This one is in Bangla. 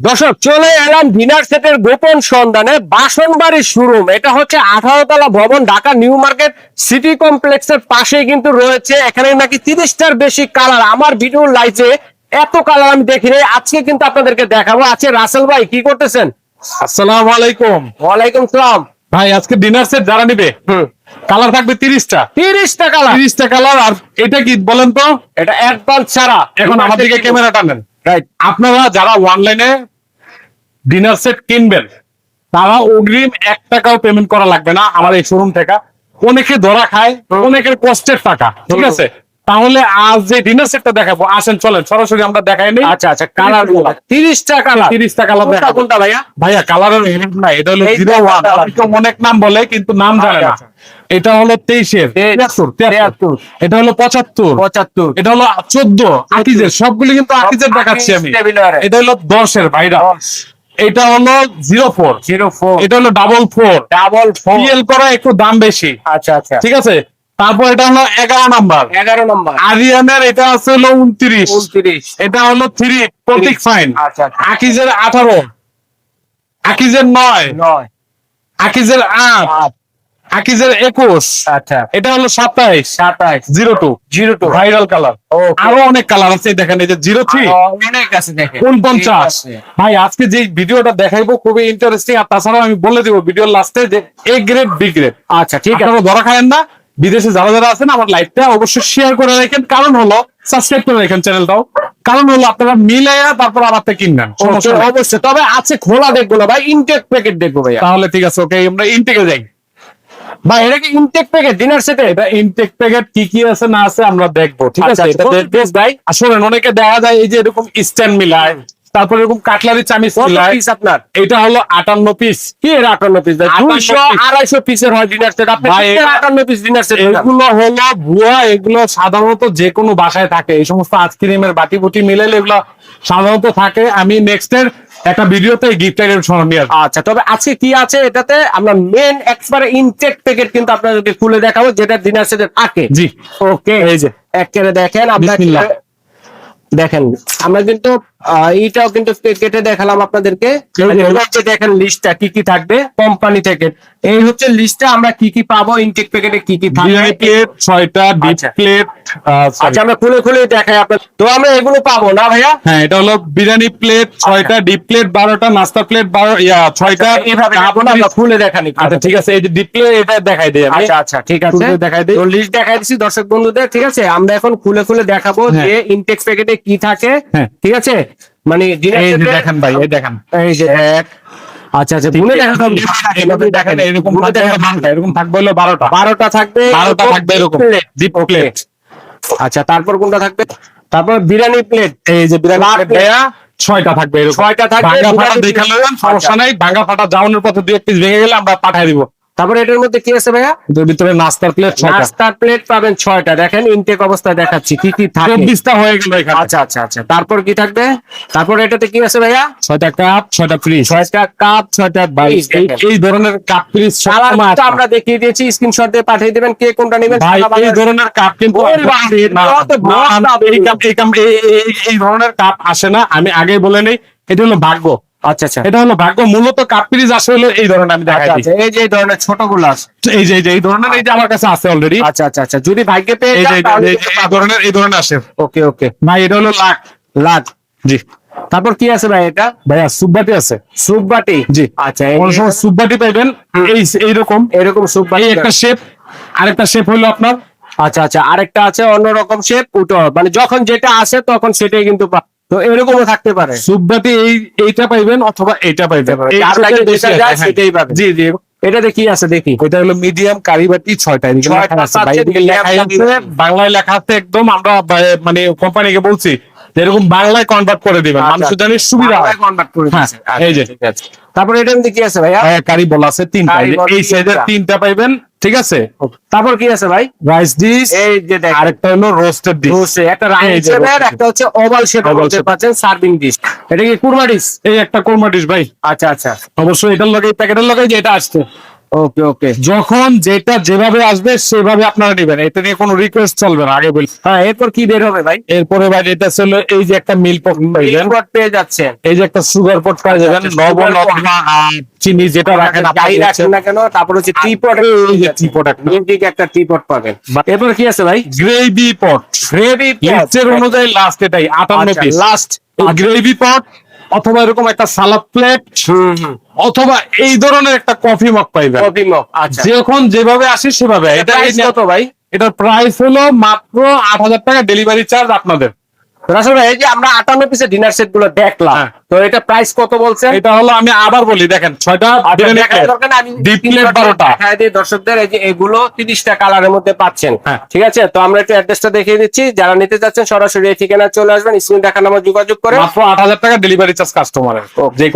দর্শক চলে এলাম ডিনার সেটের গোপন সন্ধানে। বাসনবাড়ির শোরুম, এটা হচ্ছে 18 তলা ভবন, ঢাকা নিউ মার্কেট সিটি কমপ্লেক্সের পাশেই কিন্তু রয়েছে। এখানে নাকি 30টার বেশি কালার, আমার ভিডিও লাইভে এত কালার আমি দেখিনি। আজকে কিন্তু আপনাদেরকে দেখাবো। আছে রাসেল ভাই, কি করতেছেন? আসসালামু আলাইকুম। ওয়ালাইকুম সালাম ভাই আজকে ডিনার সেট যারা নিবে কালার থাকবে 30টা। 30টা কালার, 30টা কালার। আর এটা কি বলেন তো? এটা অ্যাডভান্স ছাড়া। এখন আমার দিকে ক্যামেরাটা নেন। রাইট। আপনারা যারা অনলাইনে ডিনার সেট কিনবেন তারা অগ্রিম 1 টাকাও পেমেন্ট করা লাগবে না আমার এই শোরুম থেকে। অনেকে ধরা খায়, অনেকের কষ্টের টাকা, ঠিক আছে? তাহলে আজ যে ডিনার সেটটা দেখাবো, আসেন চলেন সরাসরি আমরা দেখাই নেই। আচ্ছা আচ্ছা, কালার 30টা কালার। 30টা কালার কোনটা কোনটা ভাইয়া? ভাইয়া কালারের না, এটা হলো এই 01। কালার। অনেক নাম বলে কিন্তু নাম জানে না। আচ্ছা। এটা হলো 23-এর 73, এটা হলো 75, 75, এটা হলো 14 আকিজের, সবগুলো কিন্তু আকিজের দেখাচ্ছি আমি। এটা হলো 10-এর ভাইরা, এটা হলো 04, 04, এটা হলো 44, ডাবল 4। PL করা একটু দাম বেশি, আচ্ছা আচ্ছা, ঠিক আছে? তারপর এটা হলো 11 নাম্বার 11 নম্বর, আরিয়ানের, এটা আছে হলো 29, 29, এটা হলো 3 প্রতীক ফাইন। আচ্ছা আচ্ছা, আকিজের 18, আকিজের 9, 9, আকিজের 8, 8, আকিজের 21, আচ্ছা, এটা হলো 27, 27, 02, 02, ভাইরাল কালার। আরো অনেক কালার আছে, দেখেন এই যে 03, অনেক আছে দেখেন। 49। ভাই আজকে যে ভিডিওটা দেখাইবো খুবই ইন্টারেস্টিং। আর তাছাড়াও আমি বলে দিব ভিডিওর লাস্টে যে এ গ্রেড বি গ্রেড। আচ্ছা ঠিক আছে, আপনারা ধরা খায়েন না। বিদেশে যারা যারা আছেন আমার লাইভটা অবশ্যই শেয়ার করে রাখেন, কারণ হলো সাবস্ক্রাইব করে রাখেন চ্যানেলটাও, কারণ হলো আপনারা মিলাইয়া তারপর আবার কিনবেন। সমস্যা নাই। অবশ্যই। তবে আছে খোলা দেখবো না ভাই, ইনটেক প্যাকেট দেখবো ভাইয়া। তাহলে ঠিক আছে, ওকে আমরা ইনটেকে যাই। ভাই এটা কি ইনটেক প্যাকেট ডিনার সেটে? এটা ইনটেক প্যাকেট কি কি আছে না আছে আমরা দেখবো, ঠিক আচ্ছা, আছে? আচ্ছা, এটা কত piece ভাই? আসলে অনেকে দেখা যায় এই যে এরকম স্ট্যান্ড মিলায়, তারপর এরকম কাটলারি চামিচ কত মিলায়। পিস আপনার? এটা হলো 58 পিস। কি এর 58 পিস ভাই? 58 200 250 পিসের হয় ডিনার সেট, আপনি ভাই, 58 পিস ডিনার সেট? এগুলো হলো ভুয়া, এগুলো সাধারণত যে কোনো বাসায় থাকে। এই সমস্ত আইসক্রিমের বাটি বুটি মিলাইলে এগুলো সাধারণত থাকে। আমি নেক্সট এর একটা ভিডিওতে গিফট আইটেম নিয়ে আসবো। আচ্ছা, তবে আজকে কি আছে এটাতে, আমরা মেন একবারে ইনটেক প্যাকেট কিন্তু আপনাদেরকে খুলে দেখাবো, যেটা ডিনার সেটে থাকে। জি, ওকে, এই যে একেবারে দেখেন আপনার, বিসমিল্লাহ। দেখেন আমরা কিন্তু এইটাও কিন্তু কেটে দেখালাম আপনাদেরকে। এই যে দেখেন লিস্টটা কি কি থাকবে কোম্পানি থেকে, এই হচ্ছে লিস্টটা আমরা কি কি পাবো ইনটেক প্যাকেটে, কি কি থাকবে। বিরিয়ানি প্লেট 6টা, ডিপ আচ্ছা। প্লেট। আচ্ছা, আমরা খুলে খুলে দেখাই আপনার, তো আমরা এগুলো পাবো না ভাইয়া? হ্যাঁ, এটা হলো বিরিয়ানি প্লেট 6টা, ডিপ প্লেট 12টা, নাস্তা প্লেট 6টা। এইভাবে দেখাবো না, আমরা খুলে দেখানি। আচ্ছা ঠিক আছে, এই যে ডিপ প্লেট এটা দেখাই দিই আমি। আচ্ছা আচ্ছা ঠিক আছে, খুলে দেখাই দিই। তো লিস্ট দেখাই দিচ্ছি দর্শক বন্ধুদের, ঠিক আছে? আমরা এখন খুলে খুলে দেখাবো হ্যাঁ। যে ইনটেক্স প্যাকেটে কি থাকে, হ্যাঁ। ঠিক আছে? মানে dinner এই যে set এ- দেখেন ভাই, এই দেখেন। এই যে দেখ, আচ্ছা আচ্ছা, গুনে দেখাতে হবে। এইভাবে দেখেন, এরকম গুনে থাকবে দেখাতে হবে। 12টা, এরকম থাকবে হলো 12টা। 12টা থাকবে, 12টা থাকবে এরকম ডিপ ওকে। প্লেট। আচ্ছা, তারপর কোনটা থাকবে? তারপর বিরিয়ানি প্লেট, এই যে বিরিয়ানি লাল প্লেট plate। দেয়া 6টা থাকবে এরকম। 6টা থাকবে, ভাঙা ফাটা বিরিয়ানি দেখে plate। নেবেন, সমস্যা আচ্ছা। নাই। ভাঙা ফাটা যাওয়ানোর পথে 2 পিস ভেঙে গেলে আমরা পাঠিয়ে দিব। তারপর এটার মধ্যে কি আছে ভাইয়া? এর ভিতরে নাস্তার প্লেট 6টা, নাস্তার প্লেট পাবেন 6টা। দেখেন ইনটেক অবস্থায় দেখাচ্ছি কি কি থাকে। 24টা হয়ে গেল এখানে। আচ্ছা আচ্ছা আচ্ছা, তারপর কি থাকবে? তারপর এটাতে কি আছে ভাইয়া? 6টা কাপ, 6টা ফ্রিজ। 6টা কাপ, 6টা ভাই পিস। এই ধরনের কাপ ফ্রিজ কালারটা আমরা দেখিয়ে দিয়েছি, স্ক্রিনশট দিয়ে পাঠিয়ে দিবেন কে কোনটা নেবেন। ভাই এই ধরনের কাপ কিন্তু ওরে বাবা, না, কত বড় না, কাপ। এই ধরনের কাপ আসে না। আমি আগে বলে নেই, এটা হলো ভাগ্য। আচ্ছা আচ্ছা, এটা হলো ভাগ্য। মূলত কাপ ফ্রিজ আসে হলো এই ধরনের, আমি দেখাই আচ্ছা দিই। আচ্ছা, এই যে এই ধরনের ছোটগুলো আছে। এই ধরনের, এই যে আমার কাছে আছে অলরেডি। আচ্ছা আচ্ছা আচ্ছা, যদি ভাগ্যে পেয়ে এই যান যে তাহলে এই ধরনের আসে ওকে ওকে। ভাই। এটা হলো লাখ। লাখ। জি তারপর কি আছে ভাই এটা? ভাইয়া, সুপবাটি আছে। স্যুপ বাটি। জি, আচ্ছা, কোন সময় সুপবাটি পাইবেন এইরকম। এরকম স্যুপ বাটি। এই একটা শেপ, আরেকটা শেপ হলো আপনার। আচ্ছা আচ্ছা, আরেকটা আছে অন্যরকম শেপ, ওটা মানে যখন যেটা আসে তখন সেটাই কিন্তু তো এরকমও থাকতে পারে। সুপবাটি এইটা পাইবেন অথবা এইটা পাইবেন। যার লাগে যেটা যায় সেটাই পাবে। জি জি। এটাতে কি আছে দেখি? এটা হলো মিডিয়াম কারিবাটি 6টা। এদিকে লেখা আছে ভাই, এদিকে লেখা আছে, বাংলায় লেখা আছে একদম। আমরা মানে কোম্পানিকে বলছি যে এরকম বাংলায় কনভার্ট করে দিবেন, মানুষের জানি সুবিধা হয়। কনভার্ট করে হ্যাঁ, দিয়েছে। আচ্ছা, এই যে ঠিক আছে। তারপর এটার মধ্যে কি আছে ভাইয়া? কারি বল আছে 3টা। কারি বল এই সাইজের 3টা। 3টা পাইবেন, ঠিক আছে? তারপর কি আছে ভাই? রাইস ডিশ, এই যে দেখেন, আরেকটা হলো রোস্টেড ডিশ। ধোসে, একটা রাউন্ড এই যে শেপের, roasted। একটা হচ্ছে ওভাল শেপের Oval বলতে shape। পাচ্ছেন সার্ভিং ডিশ। এটা কি কুরমা ডিশ? এই একটা কোরমা ডিশ ভাই। আচ্ছা আচ্ছা, অবশ্যই এটার লগে, প্যাকেটের লগে যে এটা আসছে। ওকে ওকে। যখন যেটা যেভাবে আসবে সেভাবে আপনারা নেবেন, এটা নিয়ে কোনো রিকোয়েস্ট চলবে না, আগে বলি। হ্যাঁ, এরপর কি বের হবে ভাই? এরপরে ভাই এটা ছিল এই যে একটা মিল্ক পট পাইবেন, Import পেয়ে যাচ্ছেন। এই যে একটা সুগার পট পাই যাবেন, আচ্ছা, লবণ sugar pot। অথবা চিনি যেটা রাখেন যাই আপনি রাখেন না কেন, তারপর হচ্ছে টিপট, এই যে tea pot একটা। ইউনিক একটা টিপট পাবেন। এরপর কি আছে ভাই? গ্রেভি পট, গ্রেভি লিস্টের অনুযায়ী লাস্ট এটাই 58 পিস লাস্ট। গ্রেভি পট, অথবা এরকম একটা সালাদ প্লেট, অথবা এই ধরনের একটা কফি মগ পাইবেন। Coffee mug. আচ্ছা, যখন যেভাবে আসে সেভাবে। এটা প্রাইস কত ভাই? এটার প্রাইস হলো মাত্র 8,000 টাকা, ডেলিভারি চার্জ আপনাদের। রাসেল ভাই, এই যে আমরা 58 পিসের ডিনার সেট গুলো দেখলাম, হ্যাঁ। তো এটা প্রাইস কত বলছেন? এটা হলো, আমি আবার বলি, দেখেন 6টা দেখার দরকার না, আমি ডিপ প্লেট 12টা। দেখায় দিই দর্শকদের। এই যে এগুলো 30টা কালারের মধ্যে পাচ্ছেন। হ্যাঁ। ঠিক আছে, তো আমরা একটু অ্যাড্রেসটা দেখিয়ে দিচ্ছি। যারা নিতে চাচ্ছেন সরাসরি এই ঠিকানা চলে আসবেন, স্ক্রিন দেখার নাম্বার যোগাযোগ করে। মাত্র 8,000 টাকা ডেলিভারি চার্জ কাস্টমারের। যে